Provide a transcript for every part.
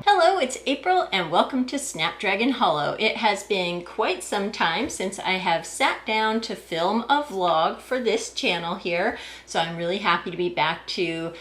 Hello, it's April and welcome to Snapdragon Hollow. It has been quite some time since I have sat down to film a vlog for this channel here, so I'm really happy to be back to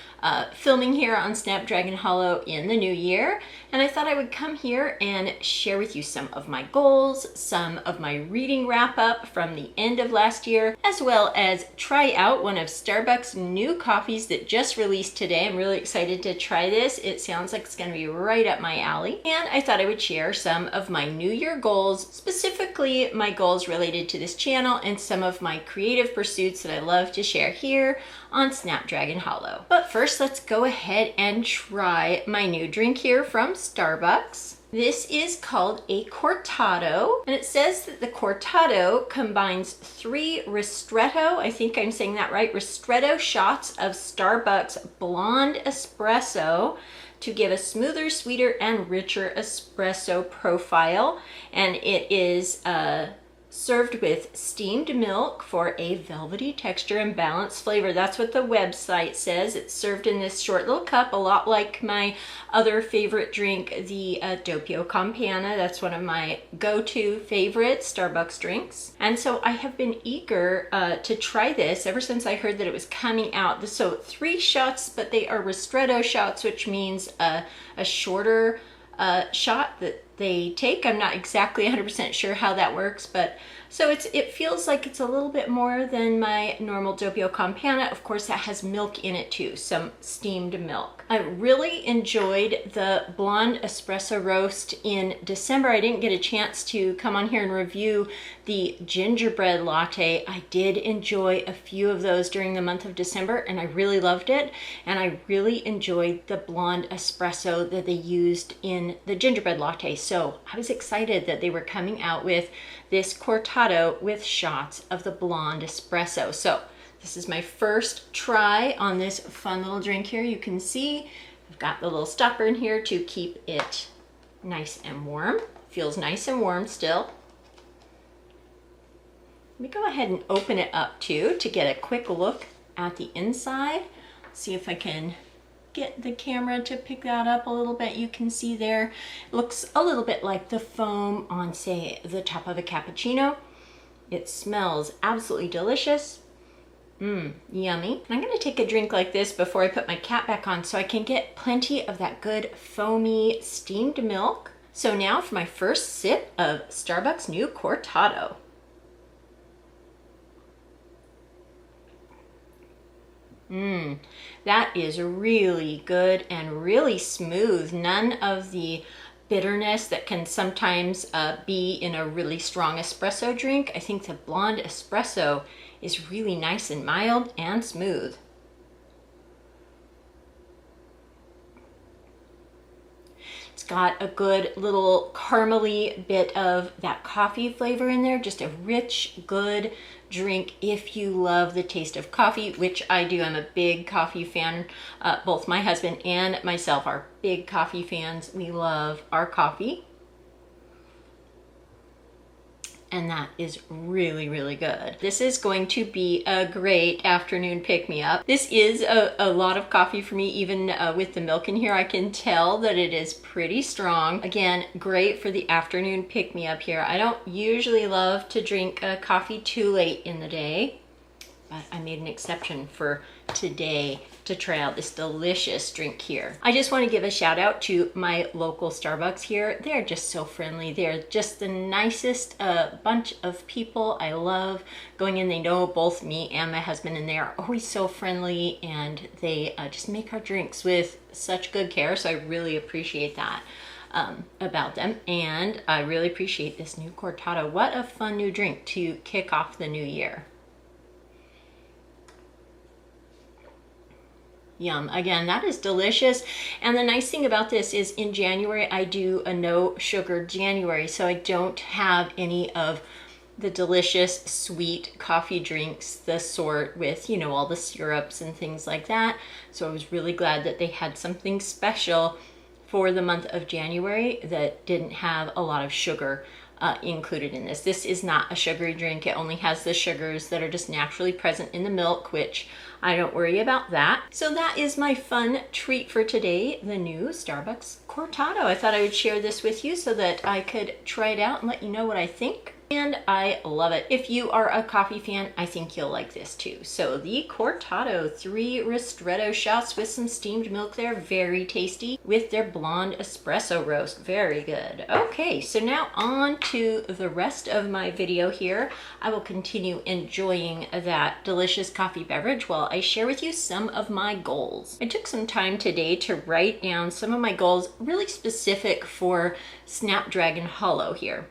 filming here on Snapdragon Hollow in the new year. And I thought I would come here and share with you some of my goals, some of my reading wrap up from the end of last year, as well as try out one of Starbucks' new coffees that just released today. I'm really excited to try this. It sounds like it's going to be right up my alley. And I thought I would share some of my New Year goals, specifically my goals related to this channel and some of my creative pursuits that I love to share here on Snapdragon Hollow. But first, let's go ahead and try my new drink here from Starbucks. This is called a Cortado, and it says that the Cortado combines 3 ristretto, I think I'm saying that right, ristretto shots of Starbucks blonde espresso to give a smoother, sweeter, and richer espresso profile. And it is served with steamed milk for a velvety texture and balanced flavor. That's what the website says. It's served in this short little cup, a lot like my other favorite drink, the Doppio Campana. That's one of my go-to favorite Starbucks drinks. And so I have been eager to try this ever since I heard that it was coming out. So 3 shots, but they are ristretto shots, which means a shorter shot that they take. I'm not exactly 100% sure how that works, but so it feels like it's a little bit more than my normal Doppio Campana. Of course, that has milk in it too, some steamed milk. I really enjoyed the blonde espresso roast in December. I didn't get a chance to come on here and review the gingerbread latte. I did enjoy a few of those during the month of December, and I really loved it. And I really enjoyed the blonde espresso that they used in the gingerbread latte. So I was excited that they were coming out with this Cortado with shots of the blonde espresso. So this is my first try on this fun little drink here. You can see I've got the little stopper in here to keep it nice and warm. Feels nice and warm still. Let me go ahead and open it up too to get a quick look at the inside. See if I can get the camera to pick that up a little bit. You can see there, it looks a little bit like the foam on, say, the top of a cappuccino. It smells absolutely delicious. Yummy. And I'm gonna take a drink like this before I put my cap back on so I can get plenty of that good foamy steamed milk. So now for my first sip of Starbucks' new Cortado. That is really good and really smooth. None of the bitterness that can sometimes be in a really strong espresso drink. I think the blonde espresso is really nice and mild and smooth. It's got a good little caramely bit of that coffee flavor in there. Just a rich, good drink if you love the taste of coffee, which I do. I'm a big coffee fan. Both my husband and myself are big coffee fans. We love our coffee. And that is really, really good. This is going to be a great afternoon pick-me-up. This is a lot of coffee for me, even with the milk in here. I can tell that it is pretty strong. Again, great for the afternoon pick-me-up here. I don't usually love to drink coffee too late in the day, but I made an exception for today to try out this delicious drink here. I just want to give a shout out to my local Starbucks here. They're just so friendly. They're just the nicest bunch of people. I love going in. They know both me and my husband, and they are always so friendly, and they just make our drinks with such good care. So I really appreciate that about them, and I really appreciate this new Cortado. What a fun new drink to kick off the new year. Yum. Again, that is delicious. And the nice thing about this is in January, I do a no sugar January, so I don't have any of the delicious sweet coffee drinks, the sort with, you know, all the syrups and things like that. So I was really glad that they had something special for the month of January that didn't have a lot of sugar included in this. This is not a sugary drink. It only has the sugars that are just naturally present in the milk, which I don't worry about that. So that is my fun treat for today, the new Starbucks Cortado. I thought I would share this with you so that I could try it out and let you know what I think. And I love it. If you are a coffee fan, I think you'll like this too. So the Cortado 3 ristretto shots with some steamed milk there. Very tasty with their blonde espresso roast. Very good. Okay, so now on to the rest of my video here. I will continue enjoying that delicious coffee beverage while I share with you some of my goals. I took some time today to write down some of my goals really specific for Snapdragon Hollow here.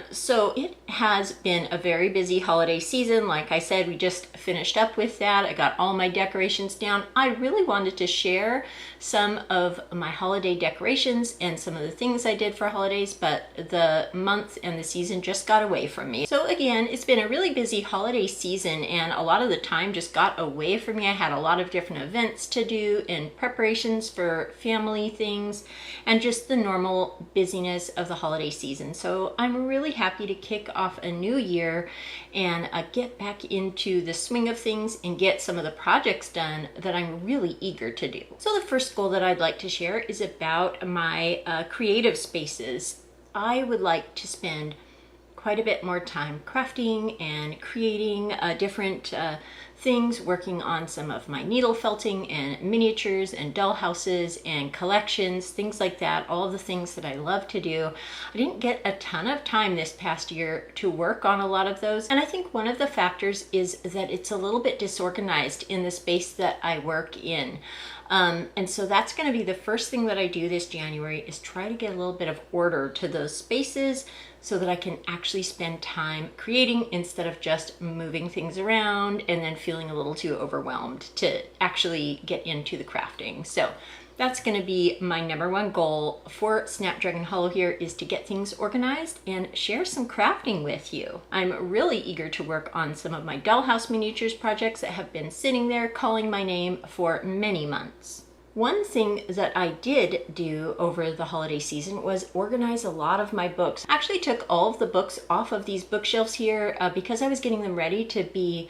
So it has been a very busy holiday season. Like I said, we just finished up with that. I got all my decorations down. I really wanted to share some of my holiday decorations and some of the things I did for holidays, but the month and the season just got away from me. So again, it's been a really busy holiday season and a lot of the time just got away from me. I had a lot of different events to do and preparations for family things and just the normal busyness of the holiday season. So I'm really happy to kick off a new year and get back into the swing of things and get some of the projects done that I'm really eager to do. So the first goal that I'd like to share is about my creative spaces. I would like to spend quite a bit more time crafting and creating different things, working on some of my needle felting and miniatures and doll houses and collections, things like that, all the things that I love to do. I didn't get a ton of time this past year to work on a lot of those, and I think one of the factors is that it's a little bit disorganized in the space that I work in. And so that's going to be the first thing that I do this January is try to get a little bit of order to those spaces so that I can actually spend time creating instead of just moving things around and then feeling a little too overwhelmed to actually get into the crafting. So that's going to be my number one goal for Snapdragon Hollow here, is to get things organized and share some crafting with you. I'm really eager to work on some of my dollhouse miniatures projects that have been sitting there calling my name for many months. One thing that I did do over the holiday season was organize a lot of my books. I actually took all of the books off of these bookshelves here because I was getting them ready to be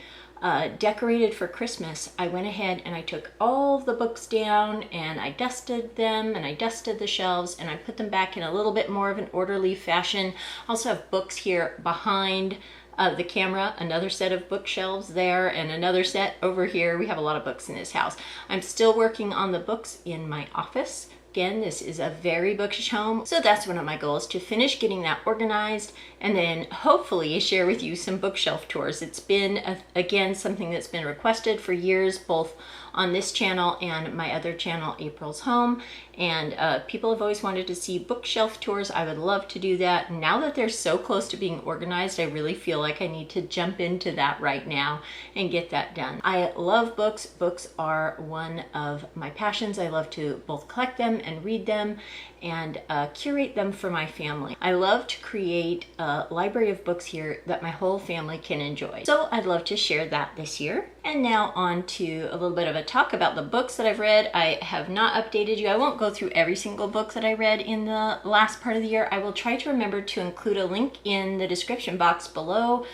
decorated for Christmas. I went ahead and I took all of the books down and I dusted them and I dusted the shelves and I put them back in a little bit more of an orderly fashion. I also have books here behind the camera, another set of bookshelves there and another set over here. We have a lot of books in this house. I'm still working on the books in my office. Again, this is a very bookish home, so that's one of my goals, to finish getting that organized and then hopefully share with you some bookshelf tours. It's been, again, something that's been requested for years, both on this channel and my other channel, April's Home, and people have always wanted to see bookshelf tours. I would love to do that. Now that they're so close to being organized, I really feel like I need to jump into that right now and get that done. I love books. Books are one of my passions. I love to both collect them and read them and curate them for my family. I love to create a library of books here that my whole family can enjoy. So I'd love to share that this year. And now on to a little bit of a talk about the books that I've read. I have not updated you. I won't go through every single book that I read in the last part of the year. I will try to remember to include a link in the description box below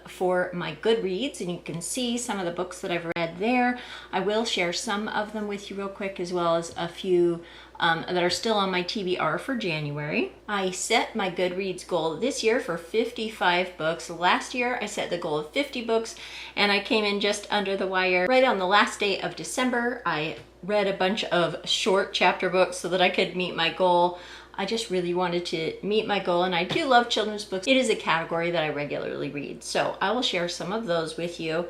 for my Goodreads, and you can see some of the books that I've read there. I will share some of them with you real quick, as well as a few that are still on my TBR for January. I set my Goodreads goal this year for 55 books. Last year I set the goal of 50 books and I came in just under the wire. Right on the last day of December, I read a bunch of short chapter books so that I could meet my goal. I just really wanted to meet my goal, and I do love children's books. It is a category that I regularly read, so I will share some of those with you.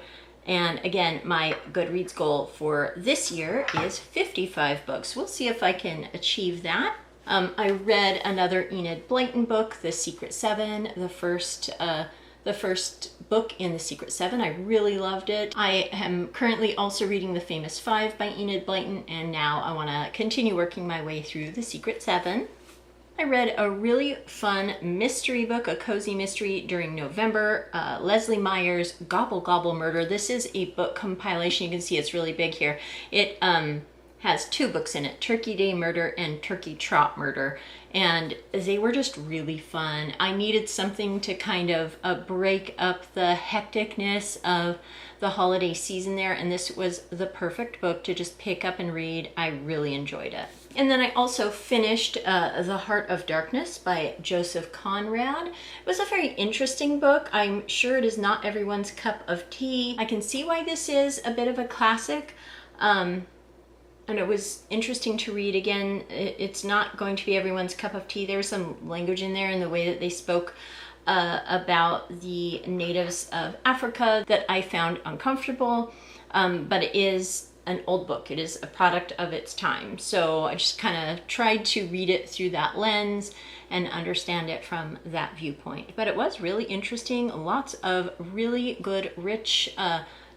And again, my Goodreads goal for this year is 55 books. We'll see if I can achieve that. I read another Enid Blyton book, The Secret Seven, the first book in The Secret Seven. I really loved it. I am currently also reading The Famous Five by Enid Blyton, and now I want to continue working my way through The Secret Seven. I read a really fun mystery book, a cozy mystery, during November. Leslie Meyer's Gobble Gobble Murder. This is a book compilation. You can see it's really big here. It has two books in it, Turkey Day Murder and Turkey Trot Murder, and they were just really fun. I needed something to kind of break up the hecticness of the holiday season there, and this was the perfect book to just pick up and read. I really enjoyed it. And then I also finished The Heart of Darkness by Joseph Conrad. It was a very interesting book. I'm sure it is not everyone's cup of tea. I can see why this is a bit of a classic. And it was interesting to read. Again, it's not going to be everyone's cup of tea. There was some language in there in the way that they spoke about the natives of Africa that I found uncomfortable, but it is an old book. It is a product of its time. So I just kind of tried to read it through that lens and understand it from that viewpoint. But it was really interesting. Lots of really good, rich,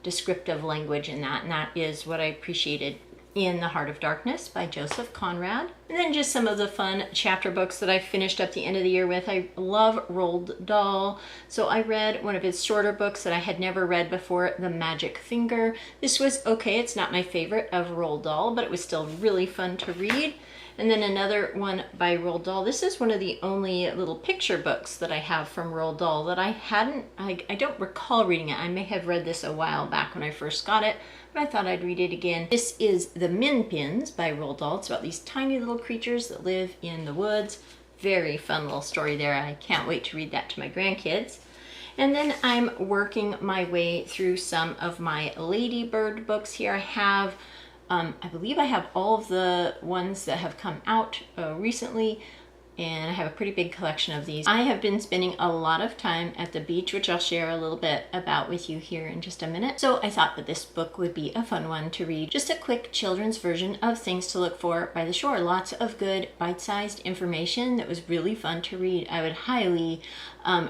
descriptive language in that, and that is what I appreciated in The Heart of Darkness by Joseph Conrad. And then just some of the fun chapter books that I finished up the end of the year with. I love Roald Dahl, so I read one of his shorter books that I had never read before, The Magic Finger. This was okay, it's not my favorite of Roald Dahl, but it was still really fun to read. And then another one by Roald Dahl. This is one of the only little picture books that I have from Roald Dahl that I don't recall reading it. I may have read this a while back when I first got it, but I thought I'd read it again. This is The Min Pins by Roald Dahl. It's about these tiny little creatures that live in the woods. Very fun little story there. I can't wait to read that to my grandkids. And then I'm working my way through some of my Ladybird books here. I have I believe I have all of the ones that have come out recently, and I have a pretty big collection of these. I have been spending a lot of time at the beach, which I'll share a little bit about with you here in just a minute. So I thought that this book would be a fun one to read. Just a quick children's version of Things to Look For by the Shore. Lots of good bite-sized information that was really fun to read. I would highly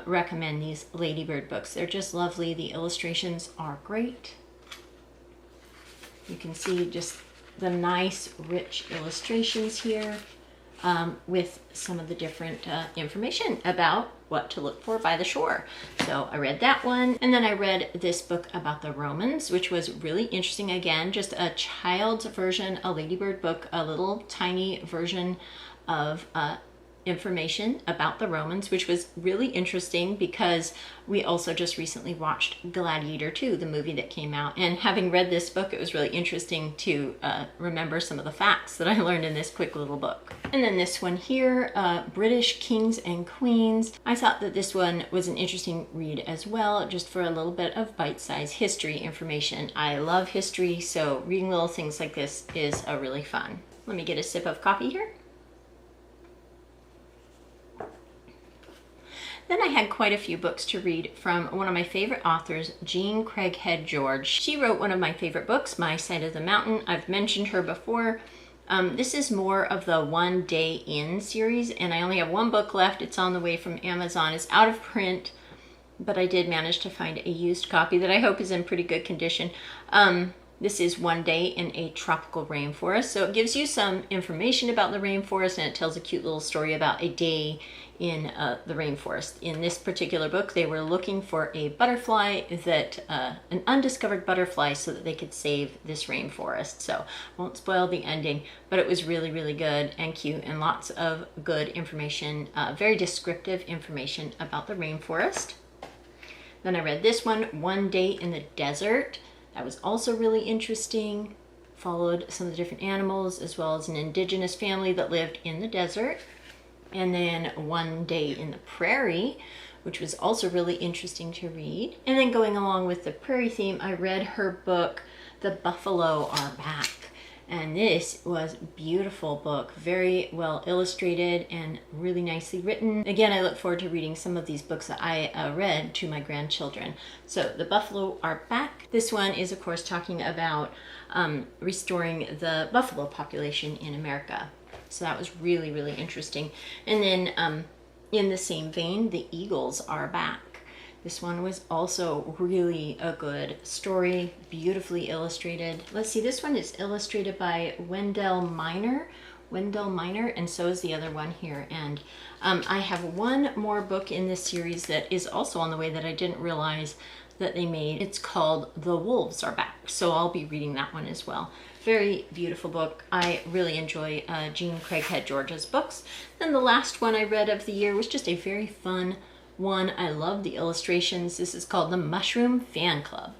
recommend these Ladybird books. They're just lovely. The illustrations are great. You can see just the nice, rich illustrations here with some of the different information about what to look for by the shore. So I read that one. And then I read this book about the Romans, which was really interesting. Again, just a child's version, a Ladybird book, a little tiny version of information about the Romans, which was really interesting because we also just recently watched Gladiator 2, the movie that came out. And having read this book, it was really interesting to remember some of the facts that I learned in this quick little book. And then this one here, British Kings and Queens. I thought that this one was an interesting read as well, just for a little bit of bite-sized history information. I love history, so reading little things like this is really fun. Let me get a sip of coffee here. Then I had quite a few books to read from one of my favorite authors, Jean Craighead George. She wrote one of my favorite books, My Side of the Mountain. I've mentioned her before. This is more of the One Day In series, and I only have one book left. It's on the way from Amazon. It's out of print, but I did manage to find a used copy that I hope is in pretty good condition. This is One Day in a Tropical Rainforest. So it gives you some information about the rainforest, and it tells a cute little story about a day in the rainforest. In this particular book, they were looking for a butterfly that, an undiscovered butterfly, so that they could save this rainforest. So won't spoil the ending, but it was really, really good and cute, and lots of good information, very descriptive information about the rainforest. Then I read this one, One Day in the Desert. That was also really interesting. Followed some of the different animals, as well as an indigenous family that lived in the desert. And then One Day in the Prairie, which was also really interesting to read. And then going along with the prairie theme, I read her book, The Buffalo Are Back. And this was a beautiful book, very well illustrated and really nicely written. Again, I look forward to reading some of these books that I read to my grandchildren. So The Buffalo Are Back. This one is, of course, talking about restoring the buffalo population in America. So that was really, really interesting. And then in the same vein, The Eagles Are Back. This one was also really a good story, beautifully illustrated. Let's see, this one is illustrated by Wendell Miner, and so is the other one here. And I have one more book in this series that is also on the way that I didn't realize that they made. It's called The Wolves Are Back, so I'll be reading that one as well. Very beautiful book. I really enjoy Jean Craighead George's books. Then the last one I read of the year was just a very fun one. I love the illustrations. This is called The Mushroom Fan Club.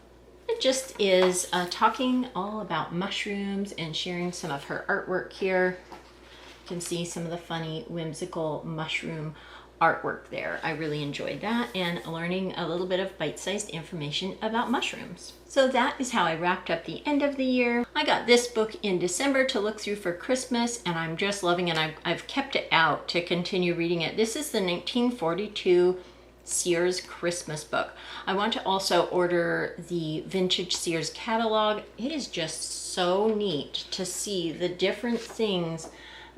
It just is talking all about mushrooms and sharing some of her artwork here. You can see some of the funny, whimsical mushroom artwork there. I really enjoyed that, and learning a little bit of bite-sized information about mushrooms. So that is how I wrapped up the end of the year. I got this book in December to look through for Christmas, and I'm just loving it. I've kept it out to continue reading it. This is the 1942 Sears Christmas book. I want to also order the vintage Sears catalog. It is just so neat to see the different things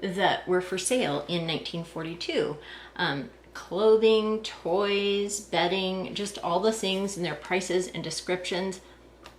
that were for sale in 1942. Clothing, toys, bedding, just all the things and their prices and descriptions.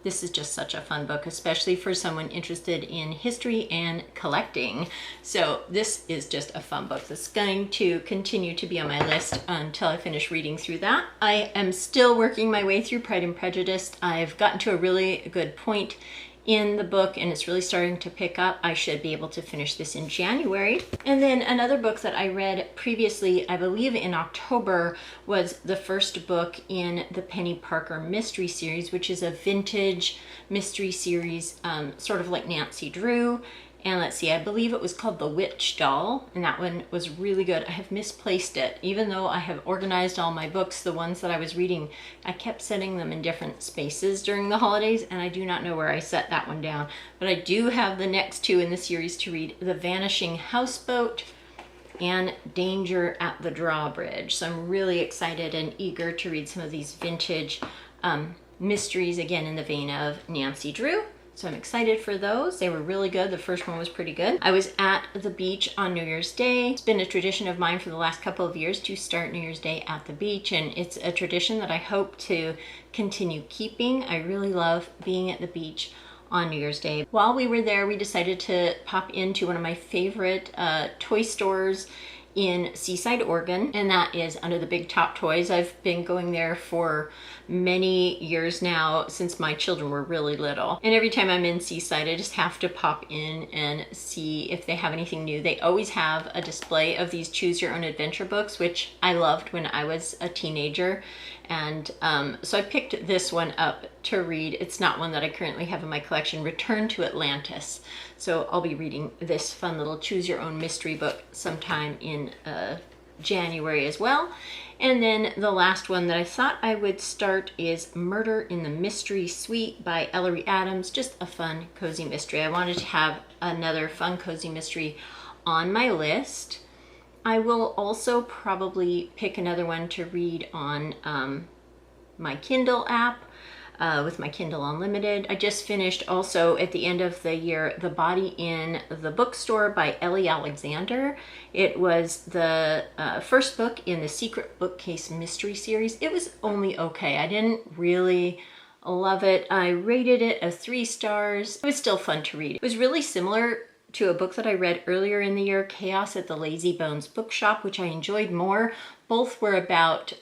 This is just such a fun book, especially for someone interested in history and collecting. So this is just a fun book that's going to continue to be on my list until I finish reading through that. I am still working my way through Pride and Prejudice. I've gotten to a really good point in the book, and it's really starting to pick up. I should be able to finish this in January. And then another book that I read previously, I believe in October, was the first book in the Penny Parker mystery series, which is a vintage mystery series, sort of like Nancy Drew. And let's see, I believe it was called The Witch Doll, and that one was really good. I have misplaced it. Even though I have organized all my books, the ones that I was reading, I kept setting them in different spaces during the holidays, and I do not know where I set that one down. But I do have the next two in the series to read, The Vanishing Houseboat and Danger at the Drawbridge. So I'm really excited and eager to read some of these vintage mysteries, again in the vein of Nancy Drew. So I'm excited for those. They were really good. The first one was pretty good. I was at the beach on New Year's Day. It's been a tradition of mine for the last couple of years to start New Year's Day at the beach, and it's a tradition that I hope to continue keeping. I really love being at the beach on New Year's Day. While we were there, we decided to pop into one of my favorite toy stores in Seaside, Oregon, and that is Under the Big Top Toys. I've been going there for many years now, since my children were really little. And every time I'm in Seaside, I just have to pop in and see if they have anything new. They always have a display of these Choose Your Own Adventure books, which I loved when I was a teenager. And so I picked this one up to read. It's not one that I currently have in my collection, Return to Atlantis. So I'll be reading this fun little Choose Your Own mystery book sometime in January as well. And then the last one that I thought I would start is Murder in the Mystery Suite by Ellery Adams. Just a fun, cozy mystery. I wanted to have another fun, cozy mystery on my list. I will also probably pick another one to read on my Kindle app with my Kindle Unlimited. I just finished also at the end of the year The Body in the Bookstore by Ellie Alexander. It was the first book in the Secret Bookcase mystery series. It was only okay. I didn't really love it. I rated it 3 stars. It was still fun to read. It was really similar to a book that I read earlier in the year, Chaos at the Lazy Bones Bookshop, which I enjoyed more. Both were about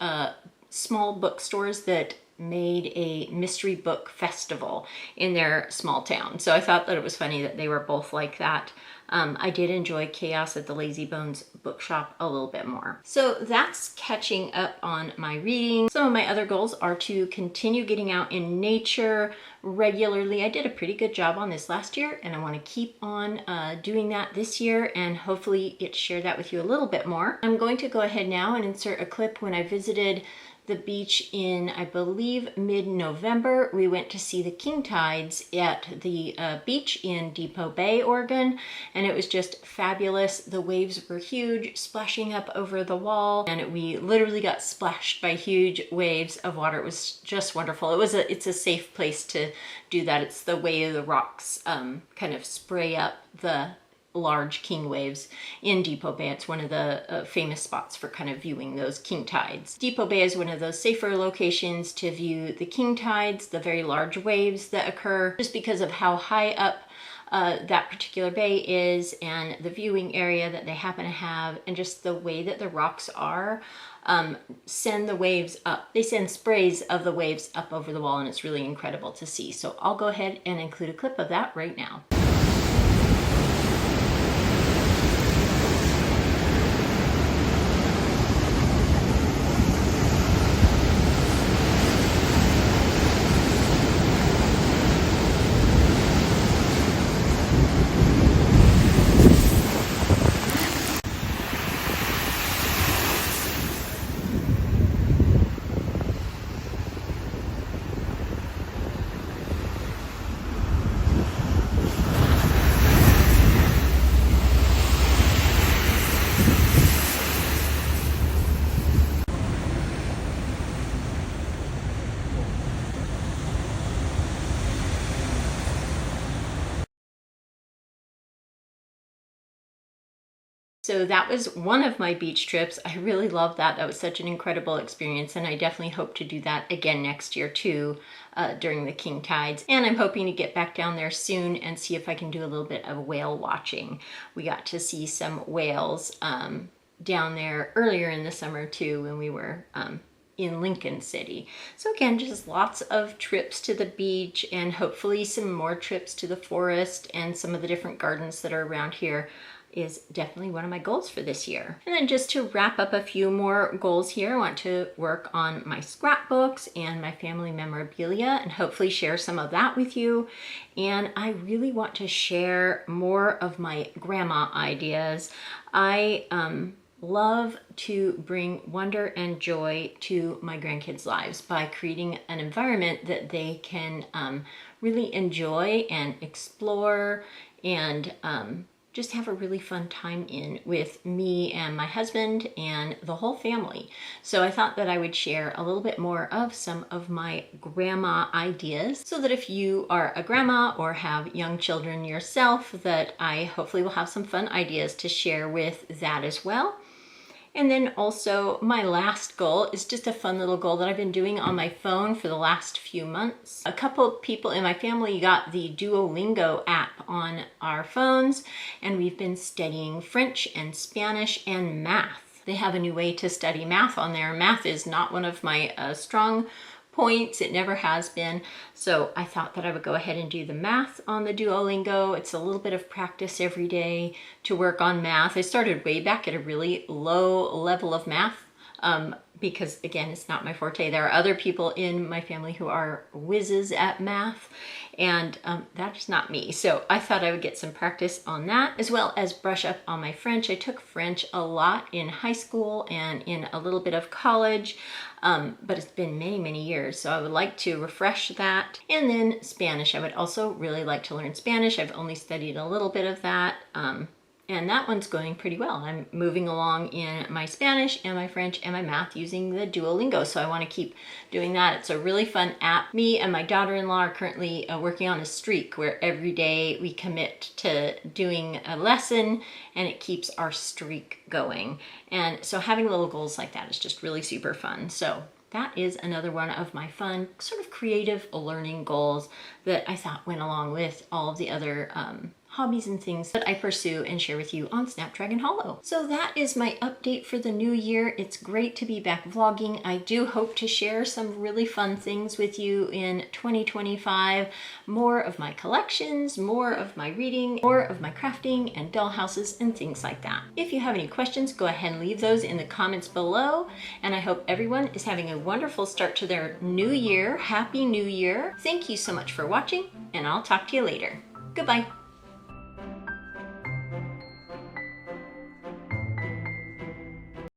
small bookstores that made a mystery book festival in their small town. So I thought that it was funny that they were both like that. I did enjoy Chaos at the Lazy Bones Bookshop a little bit more. So that's catching up on my reading. Some of my other goals are to continue getting out in nature regularly. I did a pretty good job on this last year, and I want to keep on doing that this year and hopefully get to share that with you a little bit more. I'm going to go ahead now and insert a clip when I visited the beach in, I believe, mid-November. We went to see the king tides at the beach in Depot Bay, Oregon, and it was just fabulous. The waves were huge, splashing up over the wall, and we literally got splashed by huge waves of water. It was just wonderful. It's a safe place to do that. It's the way of the rocks kind of spray up the large king waves in Depot Bay. It's one of the famous spots for kind of viewing those king tides. Depot Bay is one of those safer locations to view the king tides, the very large waves that occur, just because of how high up that particular bay is, and the viewing area that they happen to have, and just the way that the rocks are, send the waves up. They send sprays of the waves up over the wall, and it's really incredible to see. So I'll go ahead and include a clip of that right now. So that was one of my beach trips. I really loved that. That was such an incredible experience, and I definitely hope to do that again next year too, during the king tides. And I'm hoping to get back down there soon and see if I can do a little bit of whale watching. We got to see some whales down there earlier in the summer too, when we were in Lincoln City. So again, just lots of trips to the beach, and hopefully some more trips to the forest and some of the different gardens that are around here is definitely one of my goals for this year. And then just to wrap up a few more goals here, I want to work on my scrapbooks and my family memorabilia and hopefully share some of that with you. And I really want to share more of my grandma ideas. I love to bring wonder and joy to my grandkids' lives by creating an environment that they can really enjoy and explore and just have a really fun time in with me and my husband and the whole family. So I thought that I would share a little bit more of some of my grandma ideas, so that if you are a grandma or have young children yourself, that I hopefully will have some fun ideas to share with that as well. And then also my last goal is just a fun little goal that I've been doing on my phone for the last few months. A couple of people in my family got the Duolingo app on our phones, and we've been studying French and Spanish and math. They have a new way to study math on there. Math is not one of my strong points. It never has been. So I thought that I would go ahead and do the math on the Duolingo. It's a little bit of practice every day to work on math. I started way back at a really low level of math because again, it's not my forte. There are other people in my family who are whizzes at math, and that's not me. So I thought I would get some practice on that, as well as brush up on my French. I took French a lot in high school and in a little bit of college, but it's been many, many years. So I would like to refresh that. And then Spanish. I would also really like to learn Spanish. I've only studied a little bit of that. And that one's going pretty well. I'm moving along in my Spanish and my French and my math using the Duolingo. So I want to keep doing that. It's a really fun app. Me and my daughter-in-law are currently working on a streak where every day we commit to doing a lesson, and it keeps our streak going. And so having little goals like that is just really super fun. So that is another one of my fun sort of creative learning goals that I thought went along with all of the other hobbies and things that I pursue and share with you on Snapdragon Hollow. So that is my update for the new year. It's great to be back vlogging. I do hope to share some really fun things with you in 2025. More of my collections, more of my reading, more of my crafting and doll houses and things like that. If you have any questions, go ahead and leave those in the comments below. And I hope everyone is having a wonderful start to their new year. Happy New Year. Thank you so much for watching, and I'll talk to you later. Goodbye.